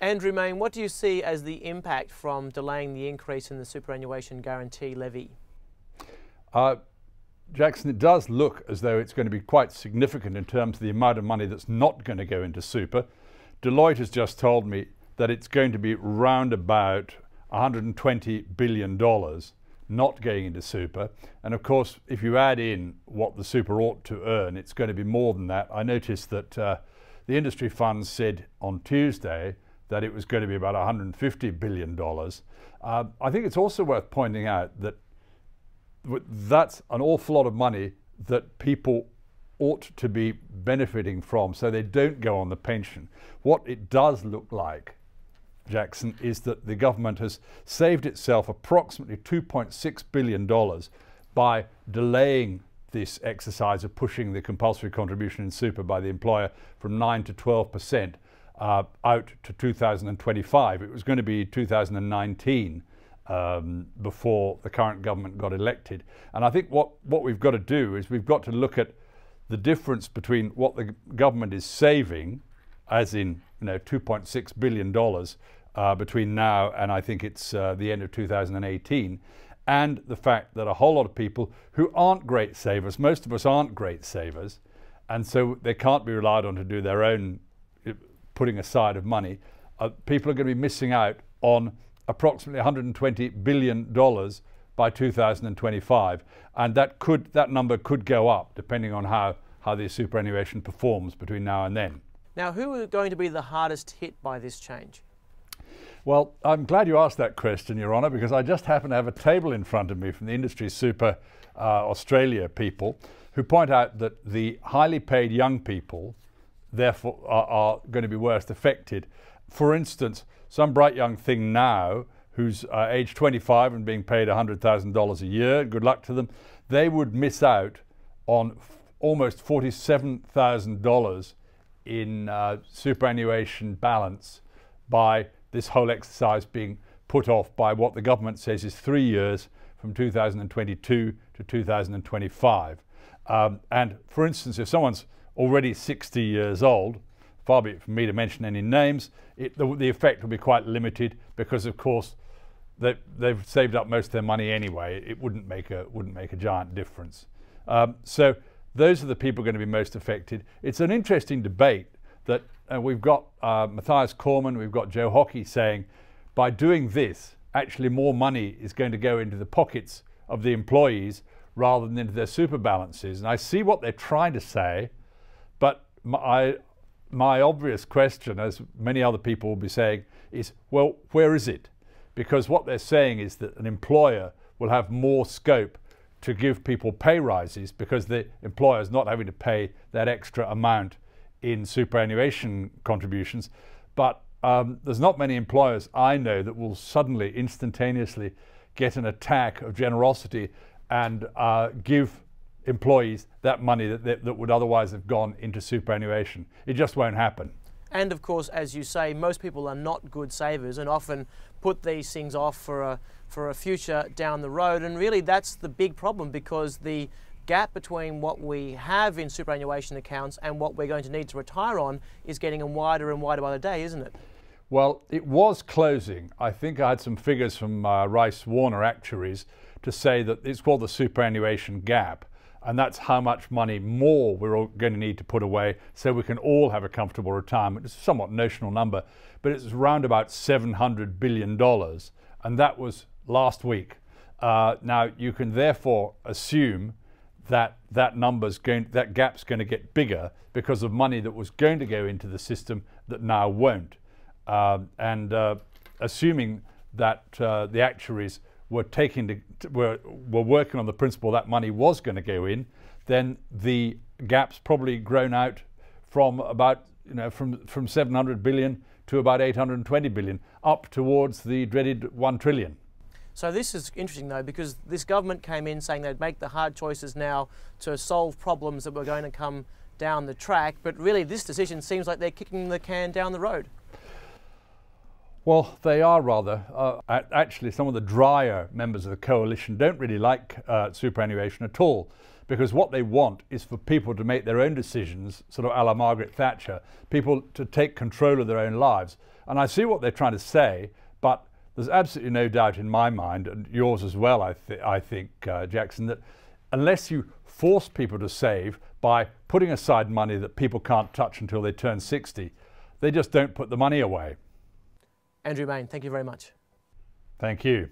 Andrew Main, what do you see as the impact from delaying the increase in the superannuation guarantee levy? Jackson, it does look as though it's going to be quite significant in terms of the amount of money that's not going to go into super. Deloitte has just told me that it's going to be round about $120 billion not going into super. And of course, if you add in what the super ought to earn, it's going to be more than that. I noticed that the industry funds said on Tuesday that it was going to be about $150 billion. I think it's also worth pointing out that that's an awful lot of money that people ought to be benefiting from, so they don't go on the pension. What it does look like, Jackson, is that the government has saved itself approximately $2.6 billion by delaying this exercise of pushing the compulsory contribution in super by the employer from 9 to 12% out to 2025. It was going to be 2019 before the current government got elected. And I think what we've got to do is we've got to look at the difference between what the government is saving, as in $2.6 billion between now and I think it's the end of 2018, and the fact that a whole lot of people who aren't great savers, most of us aren't great savers, and so they can't be relied on to do their own putting aside of money. People are going to be missing out on approximately $120 billion by 2025, and that number could go up depending on how the superannuation performs between now and then. Now, who are going to be the hardest hit by this change? Well, I'm glad you asked that question, Your Honour, because I just happen to have a table in front of me from the Industry Super Australia people who point out that the highly paid young people therefore are going to be worst affected. For instance, some bright young thing now who's age 25 and being paid $100,000 a year, good luck to them, they would miss out on almost $47,000 in superannuation balance by this whole exercise being put off by what the government says is 3 years from 2022 to 2025. And for instance, if someone's already 60 years old, far be it from me to mention any names, the effect will be quite limited because, of course, they've saved up most of their money anyway. It wouldn't make a giant difference. So those are the people going to be most affected. It's an interesting debate that we've got Matthias Cormann, we've got Joe Hockey saying by doing this, actually more money is going to go into the pockets of the employees rather than into their super balances. And I see what they're trying to say, but my obvious question, as many other people will be saying, is, well, where is it? Because what they're saying is that an employer will have more scope to give people pay rises because the employer is not having to pay that extra amount in superannuation contributions. But there's not many employers I know that will suddenly, instantaneously get an attack of generosity and give employees that money that would otherwise have gone into superannuation. It just won't happen. And of course, as you say, most people are not good savers and often put these things off for a future down the road. And really that's the big problem, because the gap between what we have in superannuation accounts and what we're going to need to retire on is getting wider and wider by the day, isn't it? Well, it was closing. I think I had some figures from Rice Warner Actuaries to say that it's called the superannuation gap. And that's how much money more we're all going to need to put away so we can all have a comfortable retirement. It's a somewhat notional number, but it's around about $700 billion. And that was last week. Now, you can therefore assume that that gap's going to get bigger because of money that was going to go into the system that now won't. Assuming that the actuaries were working on the principle that money was going to go in, then the gap's probably grown out from about from 700 billion to about 820 billion, up towards the dreaded 1 trillion. So this is interesting though, because this government came in saying they'd make the hard choices now to solve problems that were going to come down the track, but really this decision seems like they're kicking the can down the road. Well, they are rather. Actually, some of the drier members of the coalition don't really like superannuation at all, because what they want is for people to make their own decisions, sort of a la Margaret Thatcher, people to take control of their own lives. And I see what they're trying to say, but there's absolutely no doubt in my mind, and yours as well, I think, Jackson, that unless you force people to save by putting aside money that people can't touch until they turn 60, they just don't put the money away. Andrew Main, thank you very much. Thank you.